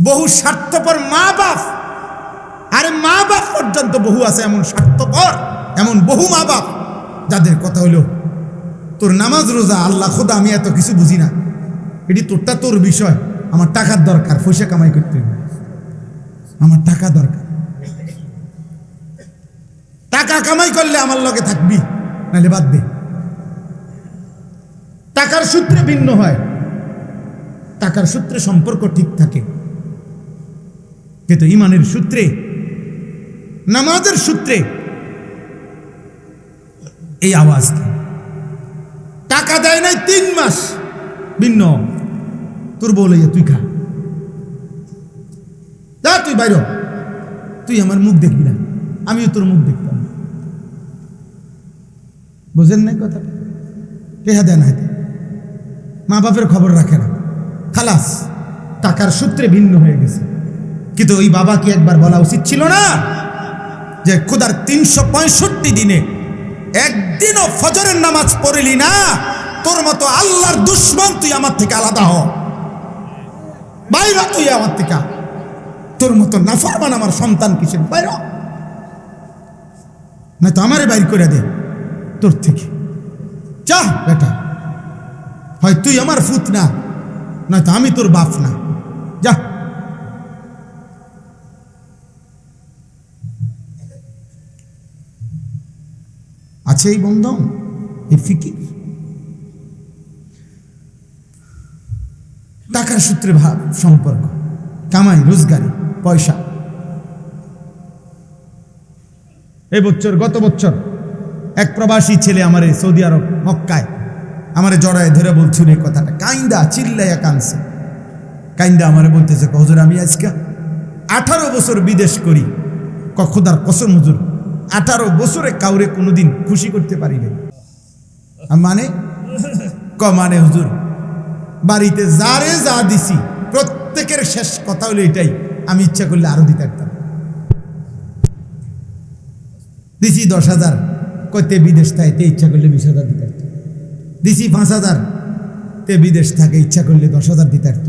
বহু স্বার্থপর মা বাপ, আরে মা বাপ পর্যন্ত বহু আছে এমন স্বার্থপর, এমন বহু মা বাপ যাদের কথা হলো তোর নামাজ রোজা আল্লাহ খোদা আমি এত কিছু বুঝি না, এটি তোরটা তোর বিষয়, আমার টাকার দরকার, পয়সা কামাই করতে হবে, আমার টাকা দরকার, টাকা কামাই করলে আমার লগে থাকবি, নাহলে বাদ দে। টাকার সূত্রে ভিন্ন হয়, টাকার সূত্রে সম্পর্ক ঠিক থাকে, কিন্তু ইমানের সূত্রে, নামাজের সূত্রে এই আওয়াজ। টাকা দেয় নাই 3 মাস, ভিন্ন। তোর বলে তুই খা, যা তুই বাইর, তুই আমার মুখ দেখবি না, আমিও তোর মুখ দেখতাম না। বুঝেন নাই কথা? রেহা দেয় না, মা বাপের খবর রাখে না, খালাস, টাকার সূত্রে ভিন্ন হয়ে গেছে। কিন্তু ওই বাবা কি একবার বলা উচিত ছিল না যে খোদার 365 দিনে একদিনও ফজরের নামাজ পড়লি না, তোর মতো আল্লাহর দুশ্মন, তুই আমার থেকে আলাদা হ, বাইরা তুই আমার থেকে, তোর মতো নাফরমান আমার সন্তান কিসের, বাইরা, না তো আমারে বাইর করে দে তোর থেকে, যা বেটা, হয় তুই আমার ফুত না, নয়তো আমি তোর বাপ না, যা। আছে এই বন্ধন, এই ফিকির, টাকার সূত্রে ভাব সম্পর্ক, কামাই রোজগারি পয়সা। এই বছর, গত বছর এক প্রবাসী ছেলে আমারে সৌদি আরব মক্কায় আমারে জড়ায় ধরে বলছিল এই কথাটা, কাইন্দা চিল্লাইয়া কানছে, কাইন্দা আমারে বলতেছে, হুজুর আমি আজকে 18 বছর বিদেশ করি, খোদার কসম হুজুর 18 বছরে কাউরে কোনোদিন খুশি করতে পারি নাই। মানে মানে হুজুর বাড়িতে যারে যা দিছি প্রত্যেকের শেষ কথা হলো এটাই, আমি ইচ্ছা করলে আরো দিতে পারতাম, দিছি 10,000, কইতে বিদেশ থাকে ইচ্ছা করলে 20,000 দিতে পারত, দিছি 5,000, তে বিদেশ থাকে ইচ্ছা করলে 10,000 দিতে পারত,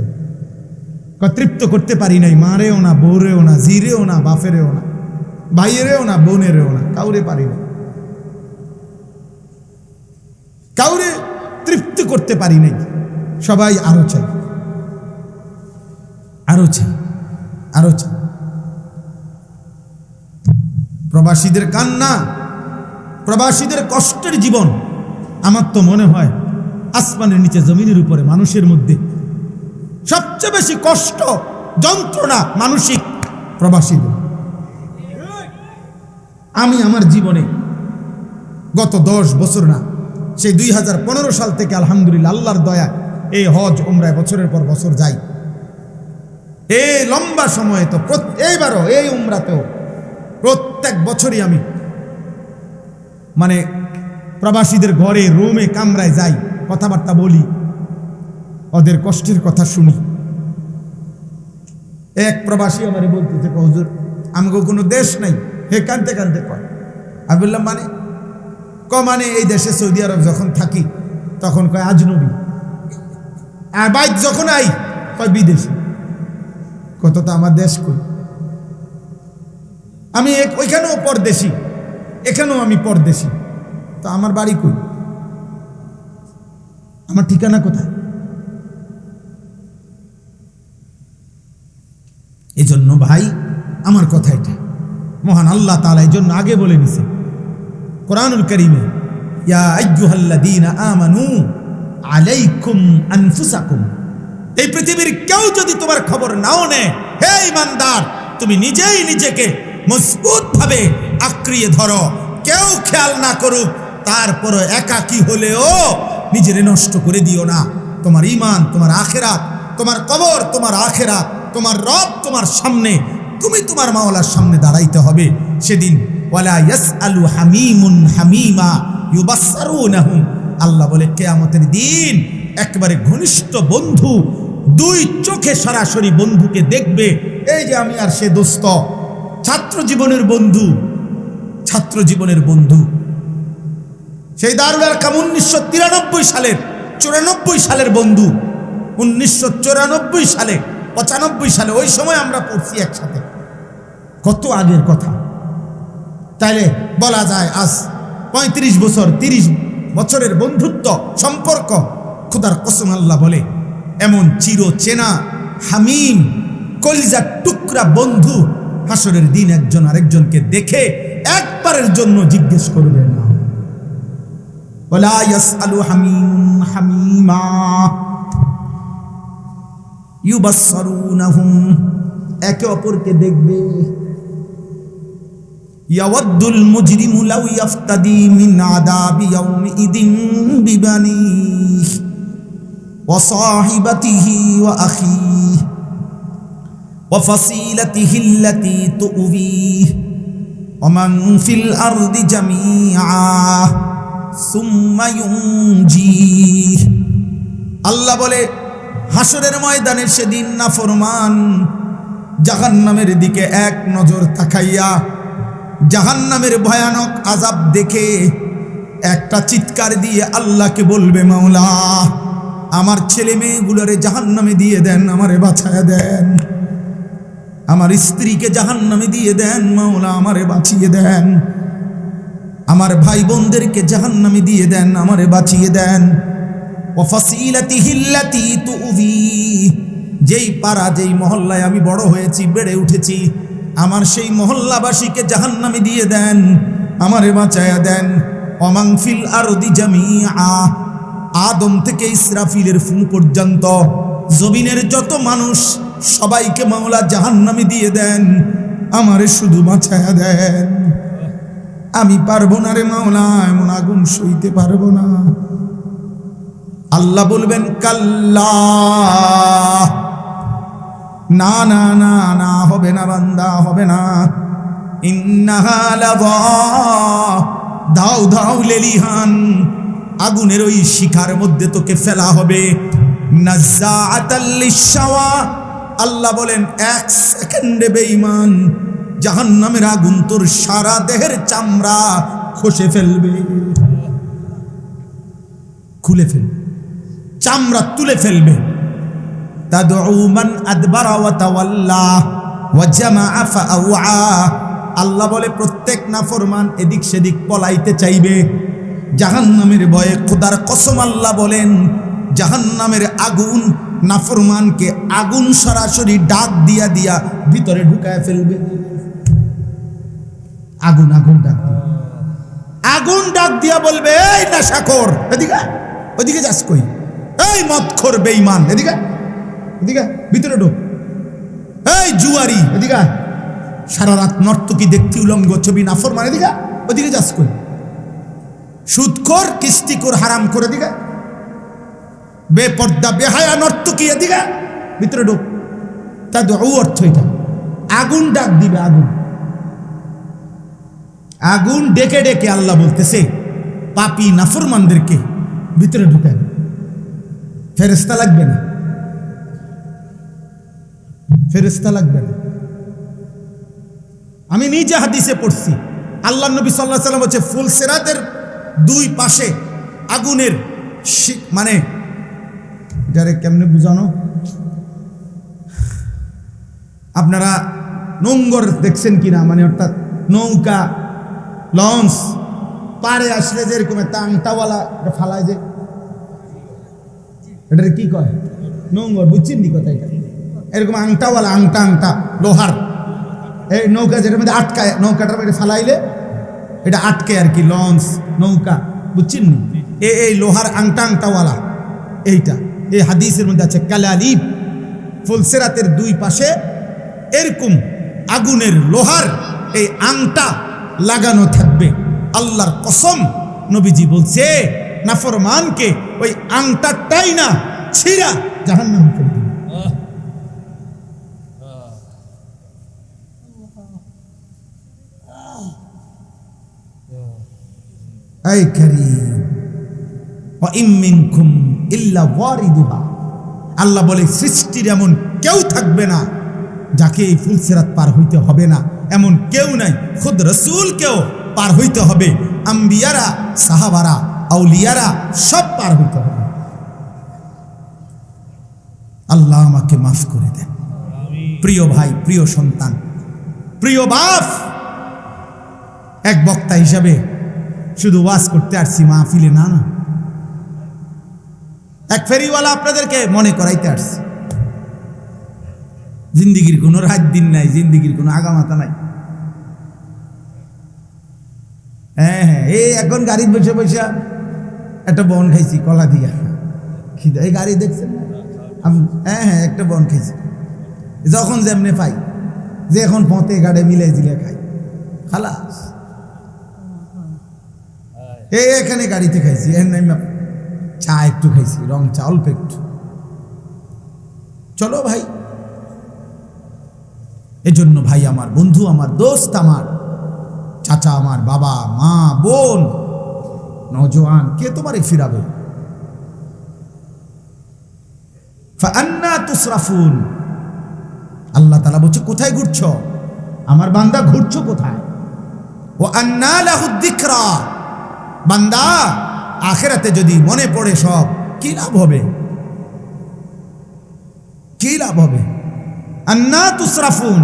তৃপ্ত করতে পারি নাই, মারেও না, বউরেও না, জিরেও না, বাপেরেও না, ভাইয়েরেও না, বোনেরেও না, কাউরে পারি না, কাউরে তৃপ্ত করতে পারি নাই, সবাই আরো চাই, আরো চাই, আরো চাই। প্রবাসীদের কান্না, প্রবাসীদের কষ্টের জীবন, আমার তো মনে হয় আসমানের নিচে জমিনের উপরে মানুষের মধ্যে সবচেয়ে বেশি কষ্ট যন্ত্রণা মানসিক প্রবাসীদের। আমি আমার জীবনে গত 10 বছর না, সেই 2015 সাল থেকে আলহামদুলিল্লাহ আল্লাহর দয়া এই হজ উমরায় বছরের পর বছর যাই, এই লম্বা সময়ে তো এইবারও এই উমরাতেও প্রত্যেক বছরই আমি মানে প্রবাসীদের ঘরে, রুমে, কামরায় যাই, কথাবার্তা বলি, ওদের কষ্টের কথা শুনি। এক প্রবাসী আমারে বলতেছে, হুজুর আমাকে কোনো দেশ নাই, হে কানতে কানতে কয়। আমি বললাম মানে মানে এই দেশে সৌদি আরব যখন থাকি তখন কয় আজনবী, আর বাইক যখন আই কয় বিদেশি, কত তো আমার দেশ কই, আমি ওইখানেও পরদেশি, এখানেও আমি পরদেশি, তো আমার বাড়ি কই, আমার ঠিকানা কোথায়? এই জন্য ভাই আমার কথা এটা, মহান আল্লাহ তাআলা এই জন্য আগে বলে নিছে কোরআনুল কারীমে, ইয়া আইয়ুহাল্লাযীনা আমানু আলাইকুম আনফুসাকুম, এই পৃথিবীর কেউ যদি তোমার খবর নাও নেয়, হে ঈমানদার তুমি নিজেই নিজেকে মজবুত ভাবে আঁকড়িয়ে ধরো, কেউ খেয়াল না করুক, তারপর একাকী হলেও নিজেরে নষ্ট করে দিও না। তোমার ঈমান, তোমার আখিরাত, তোমার কবর, তোমার আখিরাত, তোমার রব তোমার সামনে, তুমি তোমার মাওলার সামনে দাঁড়াইতে হবে সেদিন। ওয়ালা ইয়াসআলু হামিমুন হামিমা ইউবাসসারুনাহুম, আল্লাহ বলে কিয়ামতের দিন একবারে ঘনিষ্ঠ বন্ধু 2 চোখে সরাসরি বন্ধুকে দেখবে। এই যে আমি আর সে দোস্ত, ছাত্র জীবনের বন্ধু, ছাত্র জীবনের বন্ধু, সেই দারুল আরকাম 1993 সালের 94 সালের বন্ধু, 1994 সালে 95 সালে, ওই সময় আমরা পড়ছি একসাথে, কত আগের কথা। তাইলে বলা যায় আজ 35 বছর 30 বছরের বন্ধুত্ব সম্পর্ক, খোদার কসম আল্লাহ বলে এমন চির চেনা হামিম কলিজার টুকরা বন্ধু হাসরের দিন একজন আরেকজনকে দেখে একবারের জন্য জিজ্ঞেস করবে না। ওয়ালা ইয়াসআলু হামিমুন হামিমা ইউবাসসারুনাহুম, একে অপরকে দেখবে। ইয়াওয়াদ্দুল মুজরিমু লাউ ইয়াফতাদি মিন আযাবি ইয়াউমিইদিন বিবানিহি ওয়া সাহিবাতিহি ওয়া আখিহি ওয়া ফাসিলাতিহি আল্লাতী তুউবিহি ওয়া মান ফিল আরদি জামিআ সুম্মা ইউনজিহি। আল্লাহ বলে হাসরের ময়দানের সেদিন নাফরমান জাহান্নামের দিকে এক নজর তাকাইয়া জাহান্নামের ভয়ানক আযাব দেখে একটা চিৎকার দিয়ে আল্লাহকে বলবে, মাওলা আমার ছেলে মেয়েগুলোরে জাহান্নামে দিয়ে দেন, আমারে বাঁচায়া দেন। আমার স্ত্রীকে জাহান্নামে দিয়ে দেন, মাওলা আমারে বাঁচিয়ে দেন। আমার ভাই বোনদেরকে জাহান্নামে দিয়ে দেন, আমারে বাঁচিয়ে দেন। ওয়া ফাসিলাতিহি আল্লাতী তুউবি, যেই পাড়া যেই মহল্লায় আমি বড় হয়েছি বেড়ে উঠেছি, আমার সেই মহল্লাবাসীকে জাহান্নামে দিয়ে দেন, আমারে বাঁচায়া দেন। ওয়া মান ফিল আরদি জামিআ, আদম থেকে ইসরাফিলের ফু পর্যন্ত জমিনের যত মানুষ সবাইকে মাওলা জাহান্নামে দিয়ে দেন, আমারে শুধু বাঁচায়া দেন। আমি পারবো না রে মাওলা, এমন আগুন সইতে পারবো না। আল্লাহ বলবেন, কাল্লা, না না না না, হবে না বান্দা, হবে না। ইন্নাহা লাযা, দাও দাও লেলিহান, আগুনের ওই শিখার মধ্যে তোকে ফেলা হবে। নাযাআতাল লিশাওয়া, আল্লাহ বলেন 1 সেকেন্ডে বেঈমান জাহান্নামের আগুন তোর সারা দেহের চামড়া খসে ফেলবে, খুলে ফেলবে, চামড়া তুলে ফেলবে। তাদউ মান আদবারা ওয়া তাওয়াল্লা ওয়া জামাআ ফাআওয়া, আল্লাহ বলে প্রত্যেক নাফরমান এদিক সেদিক পলাইতে চাইবে জাহান্নামের ভয়ে। খোদার কসম আল্লাহ বলেন জাহান্নামের আগুন নাফরমানকে আগুন সরাসরি ডাক দিয়া দিয়া ভিতরে ঢুকায় ফেলবে। আগুন আগুন ডাক দিয়া, আগুন ডাক দিয়া বলবে, এই নেশাখোর এদিকে, ওদিকে যাস কই, এই মদখোর বেঈমান এদিকে, এদিকে ভিতরে ঢোক, এই জুয়ারি এদিকে, সারা রাত নর্তকী দেখতি উলঙ্গ ছবি নাফরমান এদিকে, ওদিকে যাস কই, সুদখোর কিস্তিখোর হারাম করে দিকে, বেপর্দা বেহায়া নর্তকী এদিকে, ভিতরে ঢোক। তাদের অর্থ এটা, আগুন ডাক দিবে। আগুন আগুন ডেকে ডেকে আল্লাহ বলতেছে পাপী নাফরমানদেরকে ভিতরে ঢুকেন, ফেরেশতা লাগবে না, ফেরেশতা লাগবে না। আমি নিজে হাদিসে পড়ছি, আল্লাহ নবী সাল্লাল্লাহু আলাইহি ওয়াসাল্লাম বলছে ফুলসিরাতের 2 পাশে আগুনের, মানে এটারে কেমনে বুঝানো, আপনারা নোঙ্গর দেখছেন কিনা, মানে অর্থাৎ নৌকা লঞ্চ পারে আসলে যেরকম একটা আংটাওয়ালা ফালায়, যে এটা কি কয় নোঙ্গর, বুঝছেন নি কথা, এটা এরকম আংটাওয়ালা, আংটা আংটা লোহার, এই নৌকা যেটার মধ্যে আটকায়, নৌকাটার মধ্যে ফালাইলে এটা আটকে আর কি, লঞ্চ নৌকা, বুঝছেন নি, এই লোহার আংটা আংটাওয়ালা, এইটা এই হাদিসের মধ্যে আছে। কালালিব, ফুলসিরাতের 2 পাশে এরকম আগুনের লোহার এই আংটা লাগানো থাকবে। আল্লাহর কসম নবীজি বলছে নাফরমানকে ওই আংটাটাই না ছিঁড়া জাহান্নামে ফেলে দিবে। এই কারীম, ওয়া ইম মিনকুম ইল্লা ওয়ারিদুহা, আল্লাহ বলে সৃষ্টির এমন কেউ থাকবে না যাকে এই ফুলসিরাত পার হইতে হবে না, এমন কেউ নাই। খুদ রাসূলকেও পার হইতে হবে, আম্বিয়ারা, সাহাবারা, আউলিয়ারা সব পার হইতে হবে। আল্লাহ আমাকে মাফ করে দেন। প্রিয় ভাই, প্রিয় সন্তান, প্রিয় বাপ, এক বক্তা হিসাবে শুধু ওয়াজ করতে আসছি মাহফিলে না, এক ফেরিওয়ালা আপনাদেরকে মনে করাইতে আসছি। জিন্দিগির কোনো রাত দিন নাই, জিন্দিগির কোনো আগামাতা নাই। হ্যাঁ হ্যাঁ, এই এখন গাড়ি বসে বসে একটা বন খাইছি কলা দিয়া, খিদা, এই গাড়ি দেখছেন? হ্যাঁ হ্যাঁ, একটা বন খাইছি, যখন যেমনে পাই, যে এখন পথে গাড়ে মিলাই দিলে খাই, খালাস। এই এখানে গাড়িতে খাইছি, চা একটু খাইছি, রং চা অল্প একটু। চলো ভাই, এজন্য ভাই আমার, বন্ধু আমার, দোস্ত আমার, চাচা আমার, বাবা মা বোন, নওজোয়ান, কে তোমারে ফিরাবে? ফাআন্না তুসরাফুন। আল্লাহ তাআলা বলছে, কোথায় ঘুরছো আমার বান্দা, ঘুরছো কোথায়? ওয়া আন্না লাহুদ যিকরা। বান্দা, আখিরাতে যদি মনে পড়ে সব, কি লাভ হবে? কি লাভ হবে? আন্না তুসরাফুন।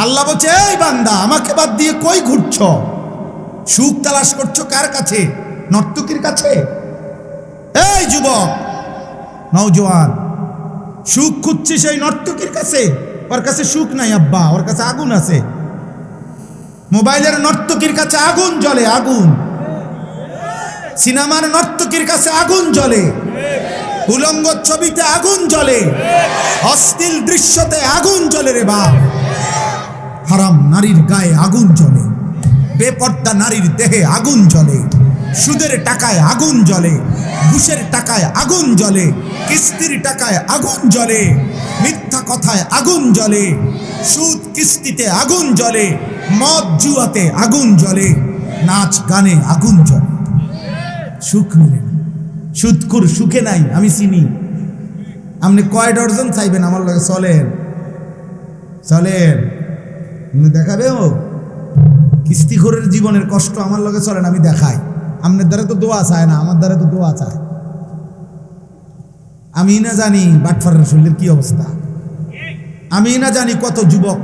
আল্লাহ বলছে, এই বান্দা, আমাকে বাদ দিয়ে কই ঘুরছো? সুখ তালাশ করছো কার কাছে? নর্তকীর কাছে? এই যুবক নওজোয়ান, সুখ খুঁজছিস সেই নর্তকীর কাছে? ওর কাছে সুখ নাই আব্বা, ওর কাছে আগুন আছে। মোবাইলের নর্তকীর কাছে আগুন জ্বলে, আগুন। সিনেমার নর্তকীর কাছে আগুন জ্বলে, উলঙ্গ ছবিতে আগুন জ্বলে, অশ্লীল দৃশ্যতে আগুন জ্বলে রে বাপ। হারাম নারীর গায়ে আগুন জ্বলে, বেপর্দা নারীর দেহে আগুন জ্বলে, সুদের টাকায় আগুন জ্বলে, ঘুষের টাকায় আগুন জ্বলে, কিস্তির টাকায় আগুন জ্বলে, মিথ্যা কথায় আগুন জ্বলে, সুদ কিস্তিতে আগুন জ্বলে, মদ জুয়াতে আগুন জ্বলে, নাচ গানে আগুন জ্বলে। সুখ মিলে না, সুদখোর সুখে নাই। আমি চিনি। আপনি কয় ডজন চাইবেন আমার লগে? চলেন চলেন, দেখাবে ও কিস্তিখোরের জীবনের কষ্ট আমার লগে চলেন, আমি দেখাই। আপনার দ্বারা তো দোয়া চায় না, আমার দ্বারা তো দোয়া চায়। আমি না জানি বাটফারের শরীরের কি অবস্থা, আমি না জানি কত যুবক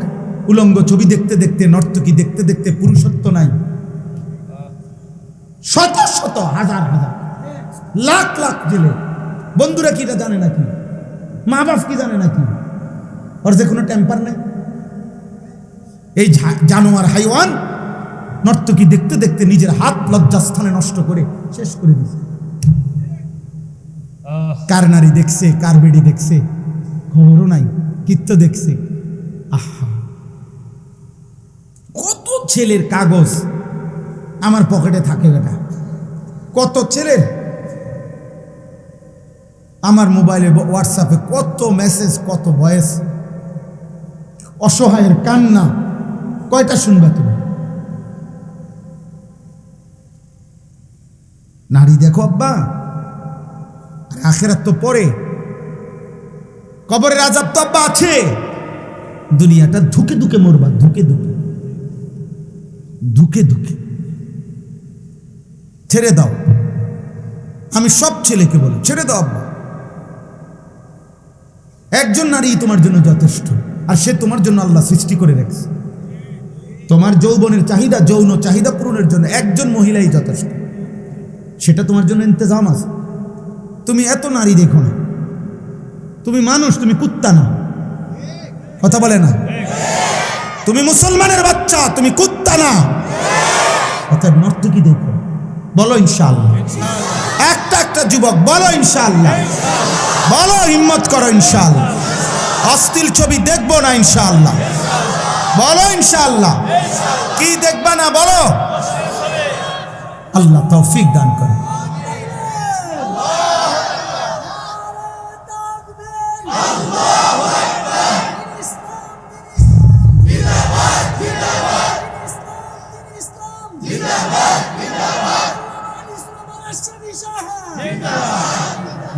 উলঙ্গ ছবি দেখতে দেখতে, নর্তকী দেখতে দেখতে পুরুষত্ব নাই। শত শত, হাজার হাজার, লাখ লাখ জেলে। বন্ধুরা কি এটা জানে নাকি? মা বাপ কি জানে নাকি? ওর যে কোনো টেম্পার নেই। এই জানোয়ার হাইওয়ান নর্তকী দেখতে দেখতে নিজের হাত লজ্জাস্থানে নষ্ট করে শেষ করে দিয়েছে। কার নারী দেখছে, কার বেডি দেখছে, খবরও নাই, কিত্ত দেখছে। আহা, কত ছেলের কাগজ আমার পকেটে থাকে বেটা, কত ছেলের আমার মোবাইলে, হোয়াটসঅ্যাপে কত মেসেজ, কত ভয়েস, অসহায়ের কান্না। কয়টা শুনবা তুমি? নারী দেখো আব্বা, আখিরাত তো পরে, কবরের আযাব তো আব্বা আছে। দুনিয়াটা ধুকে ধুকে মরবা, ধুকে ধুকে, ধুকে ধুকে। ছেড়ে দাও, আমি সব ছেলেকে বলি, ছেড়ে দাও আব্বা। একজন নারী তোমার জন্য যথেষ্ট, আর সে তোমার জন্য আল্লাহ সৃষ্টি করে রেখেছে। তোমার যৌবনের চাহিদা, যৌন চাহিদা পূরণের জন্য একজন মহিলাই যথেষ্ট, সেটা তোমার জন্য ইন্তজাম আছে। তুমি এত নারী দেখো না, তুমি মানুষ, তুমি কুত্তা না। কথা বলে না? তুমি মুসলমানের বাচ্চা, তুমি কুত্তা না। অর্থাৎ নর্তকী দেখো, বলো ইনশাআল্লাহ। একটা একটা যুবক বলো ইনশাআল্লাহ, বলো হিম্মত করো ইনশাআল্লাহ। অশ্লীল ছবি দেখবো না ইনশাআল্লাহ, বলো ইনশাআল্লাহ। কি দেখবা না বলো? আল্লাহ তৌফিক দান করে।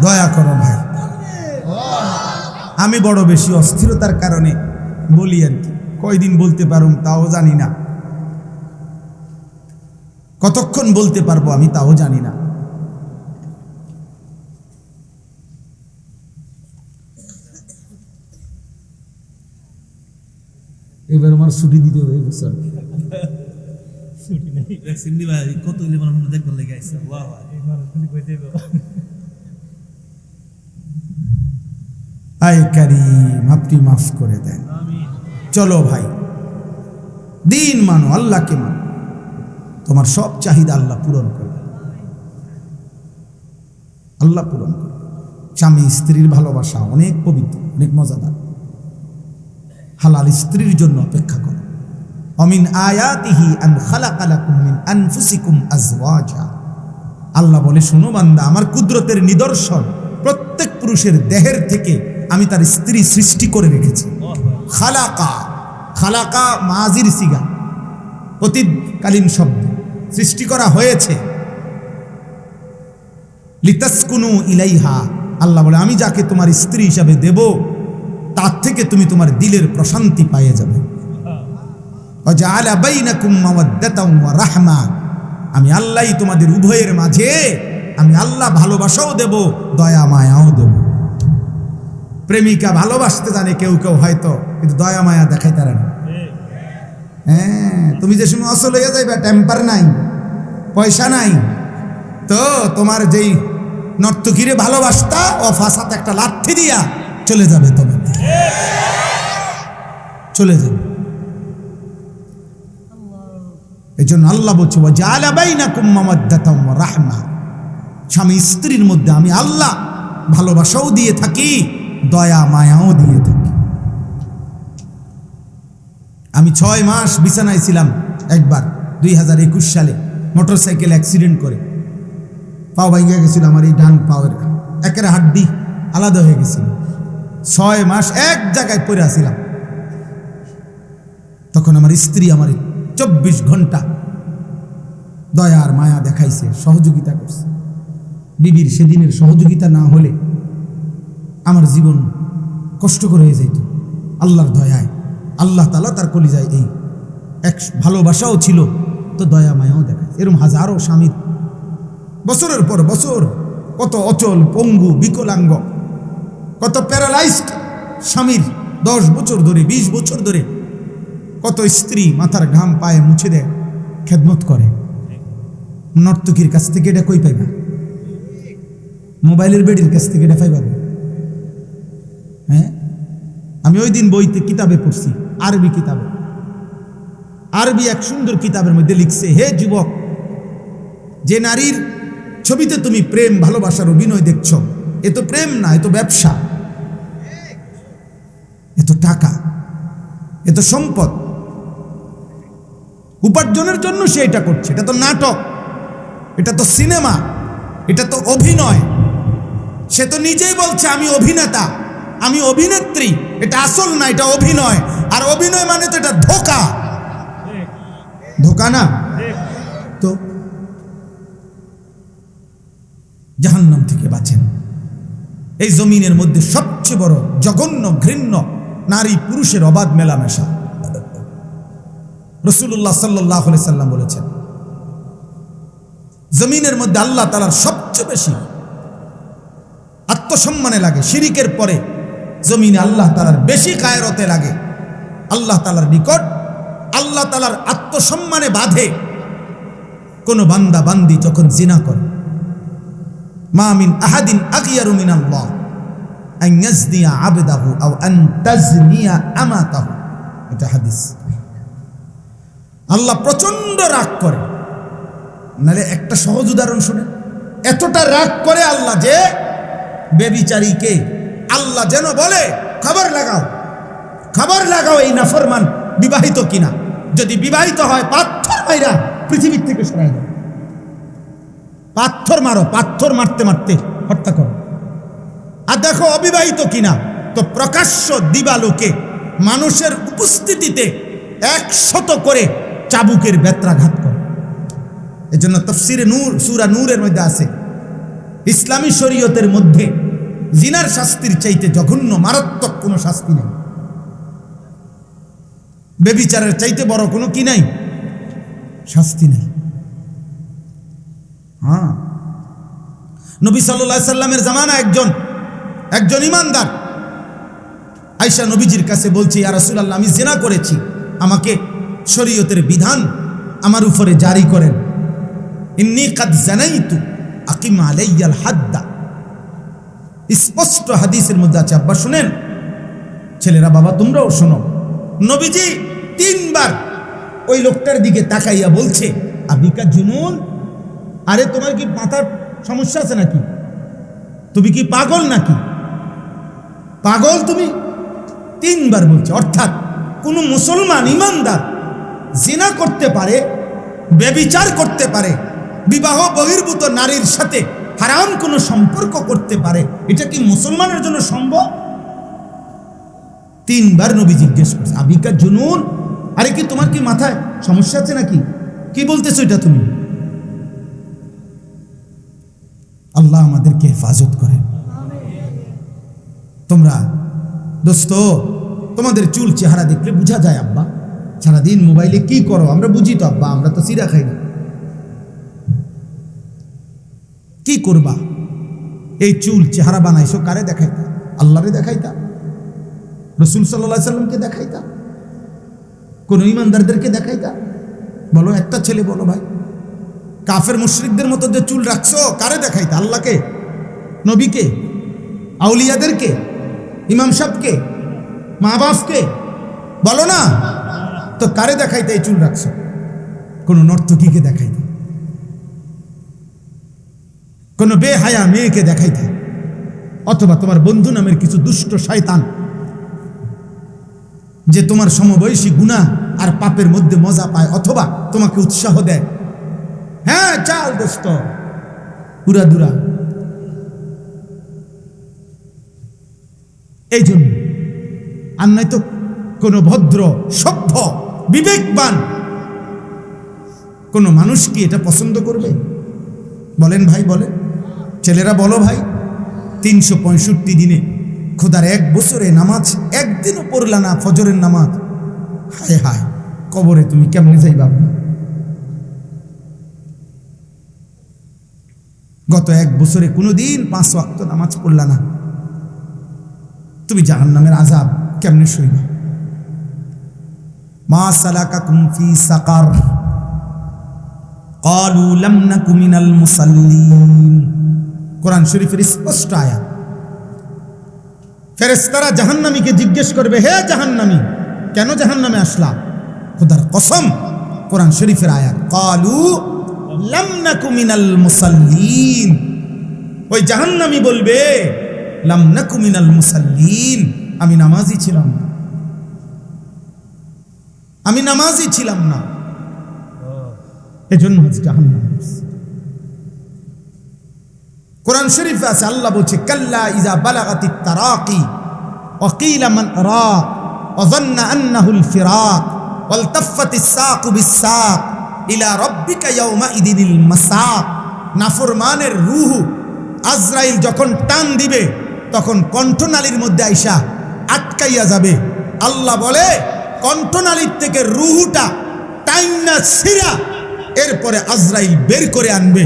দয়া করো ভাই, আমি বড় বেশি অস্থিরতার কারণে বলি আর কি। কয়দিন বলতে পারুম তাও জানি না, কতক্ষণ বলতে পারবো আমি তাও জানি না। এবার আমার ছুটি দিতে হবে এই বছর। কত দেখবার লেগে আইসা আয় কারীম আপনি মাফ করে দেন। চলো ভাই, দিন মানো, আল্লাহকে মানো, তোমার সব চাহিদা আল্লাহ পূরণ করবে, আল্লাহ পূরণ করবে। স্বামী স্ত্রীর ভালোবাসা অনেক পবিত্র, অনেক মজাদার। হালাল স্ত্রীর জন্য অপেক্ষা করো। অমিন আয়াতিহি আন খালাকা লাকুম মিন আনফুসিকুম আজওয়াজা। আল্লাহ বলে, শোনো বান্দা, আমার কুদরতের নিদর্শন, প্রত্যেক পুরুষের দেহের থেকে আমি তার স্ত্রী সৃষ্টি করে রেখেছি। খালাকা, খালাকা মাজির সিগা, অতীতকালীন শব্দ, সৃষ্টি করা হয়েছে। লিতাসকুনু ইলাইহা, আল্লাহ বলে আমি যাকে তোমার স্ত্রী হিসাবে দেব তার থেকে তুমি তোমার দিলের প্রশান্তি পেয়ে যাবে। ওয়াজআলা বাইনাকুম মাওয়াদ্দাতাও ওয়া রাহমা, আমি আল্লাহই তোমাদের উভয়ের মাঝে, আমি আল্লাহ ভালোবাসাও দেব, দয়া মায়াও দেব। প্রেমিকা ভালোবাসতে জানে কেউ কেউ হয়তো, কিন্তু দয়া মায়া দেখাই তারা না। হ্যাঁ, তুমি যে সময় অসল হয়ে যাইবা, টেম্পার নাই, পয়সা নাই, তো তোমার যেই নর্তকীরে ভালোবাসতা ও ফাঁসাতে একটা লাঠি দিয়া চলে যাবে, তোমার চলে যাবে। এই জন্য আল্লাহ বলছে, ওয়াজআলা বাইনাকুম মাওয়াদ্দাতাও ওয়া রাহমা, স্বামী স্ত্রীর মধ্যে আমি আল্লাহ ভালোবাসাও দিয়ে থাকি, দয়া মায়াও দিয়ে থাকি। আমি 6 মাস বিছানায় ছিলাম একবার 2021 সালে, মোটরসাইকেল অ্যাক্সিডেন্ট করে পাও ভাঙিয়া গেছিল, আমার এই ডান পাওয়ের একের হাড্ডি আলাদা হয়ে গেছিল। 6 মাস এক জায়গায় পড়ে আসিলাম। তখন আমার স্ত্রী আমার 24 ঘন্টা দয়া আর মায়া দেখাইছে, সহযোগিতা করছে। বিবির সেদিনের সহযোগিতা না হলে আমার জীবন কষ্টকর হয়ে যেত। আল্লাহর দয়ায় আল্লাহ তাআলা তার কলিজায় এই এক ভালোবাসাও ছিল, তো দয়া মায়াও দেখায়। এরকম হাজারো স্বামীর বছরের পর বছর, কত অচল পঙ্গু বিকলাঙ্গ, কত প্যারালাইজড স্বামীর 10 বছর ধরে 20 বছর ধরে কত স্ত্রী মাথার ঘাম পায়ে মুছে দেয়, খেদমত করে। নর্তকীর কাছ থেকে এটা কই পাইবা? মোবাইলের বেডির কাছ থেকে এটা পাইবা? হ্যাঁ, আমি ওই দিন বইতে কিতাবে পড়ছি, আরবি কিতাবে, আরবি এক সুন্দর কিতাবের মধ্যে লিখছে, হে যুবক, যে নারীর ছবিতে তুমি প্রেম ভালোবাসার অভিনয় দেখছো, এ তো প্রেম না, এ তো ব্যবসা, এ তো টাকা, এ তো সম্পদ, উপার্জনের জন্য সে এটা করছে। এটা তো নাটক, এটা তো সিনেমা, এটা তো অভিনয়। সে তো নিজেই বলছে আমি অভিনেতা, আমি অভিনেত্রী, এটা আসল না, এটা অভিনয়। আর অভিনয় মানে তো এটা ধোঁকা, ধোঁকা না? তো জাহান্নাম থেকে বাঁচেন। এই জমিনের মধ্যে সবচেয়ে বড় জঘন্য ঘৃণ্য নারী পুরুষের অবাধ মেলামেশা। রাসূলুল্লাহ সাল্লাল্লাহু আলাইহি সাল্লাম বলেছেন, জমিনের মধ্যে আল্লাহ তাআলার সবচেয়ে বেশি আত্মসম্মানে লাগে, শিরিকের পরে জমিনে আল্লাহ তাআলার বেশি গায়রতে লাগে। আল্লাহ তাআলার নিকট আল্লাহ তাআলার আত্মসম্মানে বাঁধে কোন বান্দা বান্দি যখন জিনা করে। মা মিন আহাদিন আগিয়ারু মিনাল্লাহ আন ইয়াজনিয়া আবদাহু আও আন তাজনিয়া আমাতাহু, এটা হাদিস। আল্লাহ প্রচন্ড রাগ করে। নালে একটা সহজ উদাহরণ শুনে, এতটা রাগ করে আল্লাহ যে বেবিচারীকে আল্লাহ যেন বলে, খবর লাগাও, খবর লাগাও এই নাফরমান বিবাহিত কিনা। যদি বিবাহিত হয় পাথর মাইরা পৃথিবীর থেকে সরাই দাও, পাথর মারো, পাথর মারতে মারতে হত্যা করো। আর দেখো অবিবাহিত কিনা, তো প্রকাশ্য দিবালোকে মানুষের উপস্থিতিতে 100 করে চাবুকের বেত্রাঘাত করে। এজন্য তাফসিরে নূর, সূরা নূরের মধ্যে আছে, ইসলামী শরীয়তের মধ্যে জিনার শাস্তির চাইতে জঘন্য মারাত্মক কোনো শাস্তি নেই। বেবিচারের চাইতে বড় কোনো কি নাই, শাস্তি নেই। হ্যাঁ, নবী সাল্লাল্লাহু আলাইহি সাল্লামের জামানা একজন ইমানদার আয়েশা নবীজির কাছে বলছে, ইয়া রাসূলুল্লাহ, আমি জিনা করেছি। আমাকে শরীয়তের বিধান আমার উপরে জারি করেন। ইন্নী কাদ জানাইতু আকিম আলাইয়াল হাদ্দা, স্পষ্ট হাদিসের মধ্যে আছে। আব্বা শুনেন, ছেলেরা বাবা তোমরাও শোনো, নবীজি 3 বার ওই লোকটার দিকে তাকাইয়া বলছে, আবিকা জুনুন, আরে তোমার কি মাথার সমস্যা আছে নাকি? তুমি কি পাগল নাকি? পাগল তুমি? 3 বার বলছে। অর্থাৎ কোন মুসলমান ইমানদার জিনা করতে পারে, ব্যভিচার করতে পারে, বিবাহ বহির্ভূত নারীর সাথে হারাম কোনো সম্পর্ক করতে পারে, এটা কি মুসলমানের জন্য সম্ভব? 3 বার নবী জিজ্ঞেস করছে, আবিকা জুনুন, আরে কি তোমার কি মাথায় সমস্যা আছে নাকি? কি বলতেছো এটা তুমি? আল্লাহ আমাদেরকে হেফাজত করে। তোমরা দোস্ত, তোমাদের চুল চেহারা দেখলে বোঝা যায় আব্বা সারাদিন মোবাইলে কি করো, আমরা বুঝি তো আব্বা, আমরা তো সিরা খাই না। কি করবা? এই চুল চেহারা বানাইছো কারে দেখাইতা? আল্লাহরে দেখাইতা? রাসূল সাল্লাল্লাহু আলাইহি সাল্লামকে দেখাইতা? কোন ইমানদারদেরকে দেখাইতা? বলো, একটা ছেলে বলো ভাই, কাফের মুশরিকদের মতো যে চুল রাখছো কারে দেখাইতা? আল্লাহকে, নবীকে, আউলিয়াদেরকে, ইমাম সাহেবকে, মা বাপকে? বলো না তো, কারে দেখাইতে এই চুল রাখছো? কোন নর্তকীকে দেখাইতে, কোন বেহায়া মেয়েকে দেখাইতে, অথবা তোমার বন্ধু নামের কিছু দুষ্ট শয়তান যে তোমার সমবয়সী গুনাহ আর পাপের মধ্যে মজা পায় অথবা তোমাকে উৎসাহ দেয়। হ্যাঁ চাল দোস্ত, পুরা দুরা। এই জন্য আর নয়তো কোন ভদ্র সভ্য বিবেকবান কোন মানুষ কি এটা পছন্দ করবে? বলেন ভাই, বলেন ছেলেরা, বলো ভাই। 365 দিনে খোদার 1 বছরে নামাজ একদিনও পড়লা না, ফজরের নামাজ। হায় হায়, কবরে তুমি কেমনে যাইবা? গত 1 বছরে কোনোদিন 5 ওয়াক্ত নামাজ পড়লা না, তুমি জাহান্নামের আযাব কেমনে সইবা? মা সালাকাকুম ফি সাকার ক্বালু লাম নাকু মিনাল মুসাল্লিন। কোরআন শরীফের স্পষ্ট আয়াত। ফেরেশতারা জাহান্নামীকে জিজ্ঞেস করবে, হে জাহান্নামী, কেন জাহান্নামে আসলা? খোদার কসম, কোরআন শরীফের আয়াত, ক্বালু লাম নাকু মিনাল মুসাল্লিন। ওই জাহান্নামী বলবে, লাম নাকু মিনাল মুসাল্লিন, আমি নামাজি ছিলাম না, আমি নামাজি ছিলাম না, এজন্য হচ্ছে জাহান্নাম। কোরআন শরীফে আছে, আল্লাহ বলছে, কাল্লা ইযা বালাগাতিত তারাকি ওয়া কিলা মান রাক ওয়া যান্না আন্নাহুল ফিরাক ওয়ালতাফাতিস সাকু বিস-সাক ইলা রাব্বিকা ইয়াওমা ইদিনিল মাসাক। নাফরমানের রূহ আজরাইল যখন টান দিবে তখন কণ্ঠনালীর মধ্যে আইসা আটকাইয়া যাবে। আল্লাহ বলে, কণ্ঠনালীর থেকে রূহটা টাইনা ছিঁড়া এরপরে আজরাইল বের করে আনবে।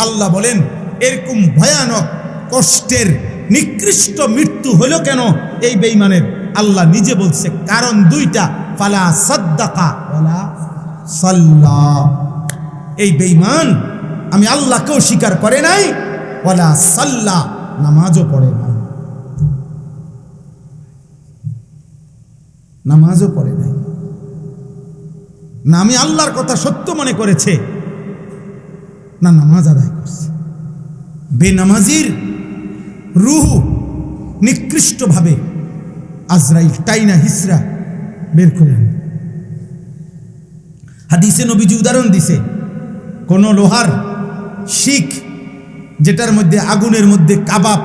আল্লাহ বলেন, এরকম ভয়ানক কষ্টের নিকৃষ্ট মৃত্যু হলো কেন এই বেঈমানের? আল্লাহ নিজে বলছে, কারণ 2টা, ফালা সাদ্দাকা ওয়ালা সাল্লা। এই বেঈমান আমি আল্লাহকেও স্বীকার করে নাই, ওয়ালা সাল্লা, নামাজও পড়ে নাই, নামাজও পড়ে নাই। না আমি আল্লাহর কথা সত্য মনে করেছে, না নামাজ আদায় করছে। বেনামাজির রূহ নিকৃষ্টভাবে আজরাইল টাইনা হিসরা বের করে আনে। হাদিসে নবীজি উদাহরণ দিছে, কোন লোহার শিক যেটার মধ্যে আগুনের মধ্যে কাবাব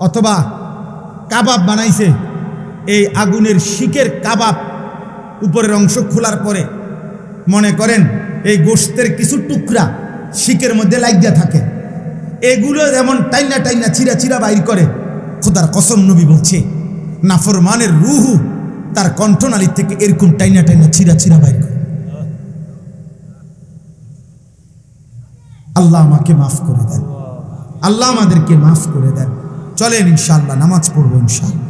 অথবা কাবাব বানাইছে, এই আগুনের শিকের কাবাব উপরের অংশ খোলার পরে মনে করেন এই গোশতের কিছু টুকরা শিকের মধ্যে লাগিয়া থাকে, এগুলো যেমন টাইনা টাইনা চিরা চিরা বাইর করে। খোদার কসম, নবী বলছে, নাফরমানের রূহ তার কণ্ঠনালী থেকে এরকম টাইনা টাইনা চিরা চিরা বাইর করে। আল্লাহ আমাকে মাফ করে দেন, আল্লাহ আমাদেরকে মাফ করে দেন। চলেন ইনশাআল্লাহ নামাজ পড়বো ইনশাআল্লাহ।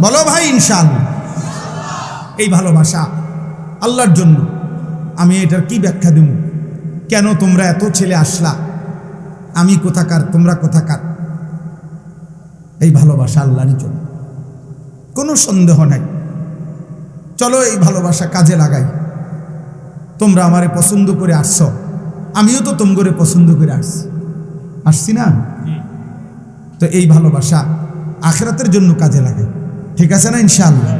বলো ভাই ইনশাআল্লাহ। এই ভালোবাসা আল্লাহর জন্য। আমি এটার কি ব্যাখ্যা দেব? কেন তোমরা এত ছেলে আসলা? আমি কোথাকার, তোমরা কোথাকার? এই ভালোবাসা আল্লাহরই জন্য, কোনো সন্দেহ নাই। চলো এই ভালোবাসা কাজে লাগাই। তোমরা আমারে পছন্দ করে আসছ, আমিও তো তোমগরে পছন্দ করে আসছি না? তো এই ভালোবাসা আখিরাতের জন্য কাজে লাগাই। ঠিক আছে না ইনশাআল্লাহ?